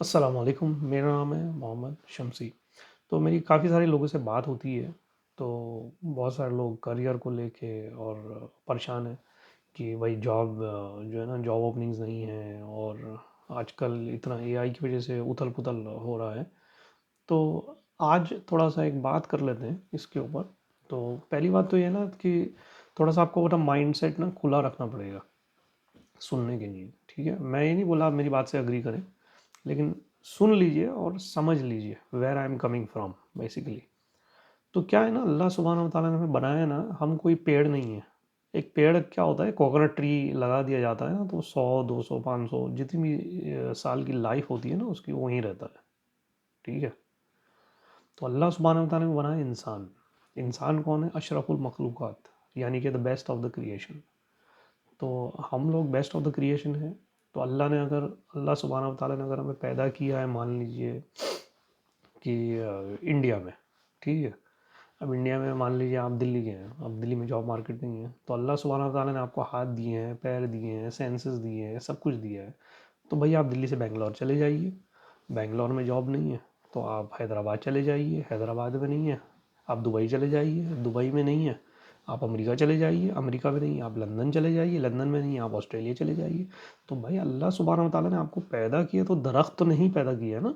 अस्सलाम वालेकुम। मेरा नाम है मोहम्मद शम्सी। तो मेरी काफ़ी सारे लोगों से बात होती है। तो बहुत सारे लोग करियर को लेके और परेशान हैं कि भाई जॉब जो है ना, जॉब ओपनिंग्स नहीं है और आजकल इतना एआई की वजह से उथल पुथल हो रहा है। तो आज थोड़ा सा एक बात कर लेते हैं इसके ऊपर। तो पहली बात तो ये ना कि थोड़ा सा आपको अपना माइंड सेट ना खुला रखना पड़ेगा सुनने के लिए। ठीक है, मैं ये नहीं बोला आप मेरी बात से अग्री करें, लेकिन सुन लीजिए और समझ लीजिए where I am coming from basically. तो क्या है ना, अल्लाह सुब्हानहू व तआला ने हमें बनाया ना, हम कोई पेड़ नहीं है। एक पेड़ क्या होता है, कोकोनट ट्री लगा दिया जाता है ना, तो 100 200 500 जितनी भी साल की लाइफ होती है ना उसकी, वहीं रहता है। ठीक है। तो अल्लाह सुब्हानहू व तआला ने बनाया इंसान। इंसान कौन है? अशरफुल मखलूक़ात, यानी कि the best of the creation. तो हम लोग बेस्ट ऑफ द क्रिएशन है। तो अल्लाह सुब्हानहू व तआला ने अगर हमें पैदा किया है, मान लीजिए कि इंडिया में, ठीक है। अब इंडिया में मान लीजिए आप दिल्ली के हैं, अब दिल्ली में जॉब मार्केट नहीं है, तो अल्लाह सुब्हानहू व तआला ने आपको हाथ दिए हैं, पैर दिए हैं, सेंसेस दिए हैं, सब कुछ दिया है। तो भैया आप दिल्ली से बेंगलोर चले जाइए, बेंगलोर में जॉब नहीं है तो आप हैदराबाद चले जाइए, हैदराबाद में नहीं है आप दुबई चले जाइए, दुबई में नहीं है आप अमेरिका चले जाइए, अमेरिका में नहीं है आप लंदन चले जाइए, लंदन में नहीं है आप ऑस्ट्रेलिया चले जाइए। तो भाई अल्लाह सुब्हानहू व तआला ने आपको पैदा किया तो दरख्त तो नहीं पैदा किया ना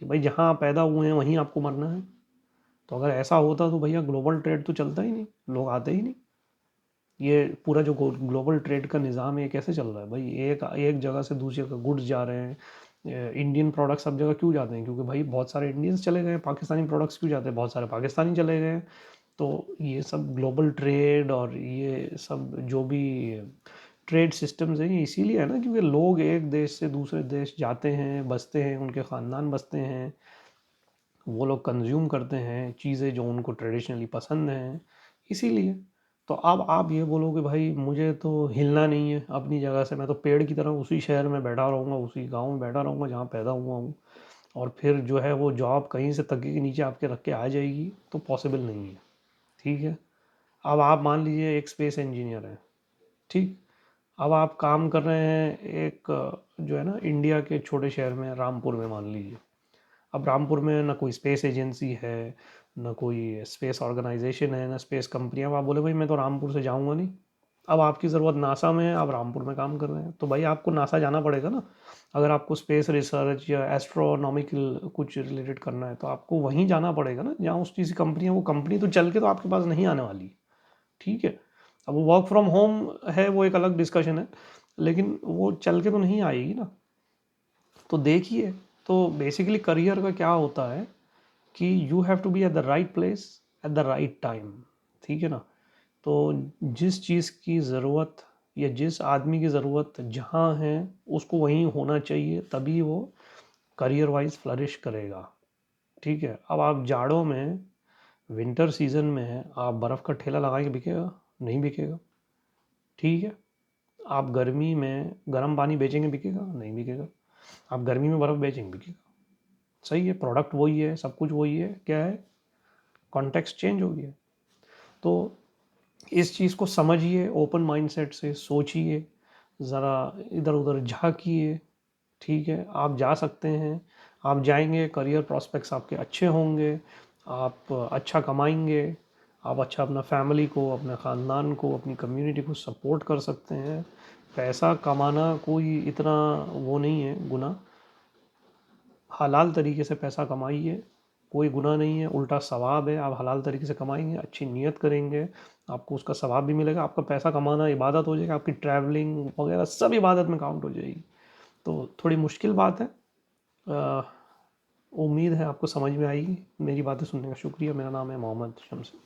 कि भाई जहाँ आप पैदा हुए हैं वहीं आपको मरना है। तो अगर ऐसा होता तो भैया ग्लोबल ट्रेड तो चलता ही नहीं, लोग आते ही नहीं। ये पूरा जो ग्लोबल ट्रेड का निज़ाम है ये कैसे चल रहा है भाई? एक एक जगह से दूसरी जगह गुड्स जा रहे हैं। इंडियन प्रोडक्ट्स सब जगह क्यों जाते हैं? क्योंकि भाई बहुत सारे इंडियंस चले गए हैं। पाकिस्तानी प्रोडक्ट्स क्यों जाते हैं? बहुत सारे पाकिस्तानी चले गए हैं। तो ये सब ग्लोबल ट्रेड और ये सब जो भी ट्रेड सिस्टम्स हैं ये इसीलिए है ना, क्योंकि लोग एक देश से दूसरे देश जाते हैं, बसते हैं, उनके ख़ानदान बसते हैं, वो लोग कंज्यूम करते हैं चीज़ें जो उनको ट्रेडिशनली पसंद हैं, इसीलिए। तो अब आप ये बोलोगे भाई मुझे तो हिलना नहीं है अपनी जगह से, मैं तो पेड़ की तरह उसी शहर में बैठा रहूँगा, उसी गांव में बैठा रहूँगा जहाँ पैदा हुआ हूँ, और फिर जो है वो जॉब कहीं से तकिए के नीचे आपके रख के आ जाएगी, तो पॉसिबल नहीं है। ठीक है। अब आप मान लीजिए एक स्पेस इंजीनियर है, ठीक। अब आप काम कर रहे हैं एक जो है ना इंडिया के छोटे शहर में, रामपुर में मान लीजिए। अब रामपुर में ना कोई स्पेस एजेंसी है, ना कोई स्पेस ऑर्गेनाइजेशन है, ना स्पेस कंपनी। अब आप बोले भाई मैं तो रामपुर से जाऊंगा नहीं। अब आपकी ज़रूरत नासा में है, आप रामपुर में काम कर रहे हैं, तो भाई आपको नासा जाना पड़ेगा ना। अगर आपको स्पेस रिसर्च या एस्ट्रोनॉमिकल कुछ रिलेटेड करना है तो आपको वहीं जाना पड़ेगा ना जहाँ उस चीज़ की कंपनी है। वो कंपनी तो चल के तो आपके पास नहीं आने वाली। ठीक है। अब वो वर्क फ्रॉम होम है, वो एक अलग डिस्कशन है, लेकिन वो चल के तो नहीं आएगी ना। तो देखिए, तो बेसिकली करियर का क्या होता है कि you have to be at the right place at the right time. ठीक है ना। तो जिस चीज़ की ज़रूरत या जिस आदमी की ज़रूरत जहाँ है उसको वहीं होना चाहिए, तभी वो करियर वाइज फ्लरिश करेगा। ठीक है। अब आप जाड़ों में, विंटर सीजन में आप बर्फ़ का ठेला लगाएंगे, बिकेगा? नहीं बिकेगा। ठीक है। आप गर्मी में गर्म पानी बेचेंगे, बिकेगा? नहीं बिकेगा। आप गर्मी में बर्फ़ बेचेंगे, बिकेगा? सही है, प्रोडक्ट वही है, सब कुछ वही है, क्या है, कॉन्टेक्स्ट चेंज हो गया। तो इस चीज़ को समझिए, ओपन माइंडसेट से सोचिए, ज़रा इधर उधर झांकिए। ठीक है। आप जा सकते हैं, आप जाएंगे, करियर प्रॉस्पेक्ट्स आपके अच्छे होंगे, आप अच्छा कमाएंगे, आप अच्छा अपना फैमिली को, अपने ख़ानदान को, अपनी कम्युनिटी को सपोर्ट कर सकते हैं। पैसा कमाना कोई इतना वो नहीं है गुनाह। हलाल तरीके से पैसा कमाइए, कोई गुनाह नहीं है, उल्टा सवाब है। आप हलाल तरीके से कमाएंगे, अच्छी नीयत करेंगे, आपको उसका सवाब भी मिलेगा। आपका पैसा कमाना इबादत हो जाएगा, आपकी ट्रैवलिंग वगैरह सब इबादत में काउंट हो जाएगी। तो थोड़ी मुश्किल बात है। अ, उम्मीद है आपको समझ में आएगी। मेरी बातें सुनने का शुक्रिया। मेरा नाम है मोहम्मद शम्सी।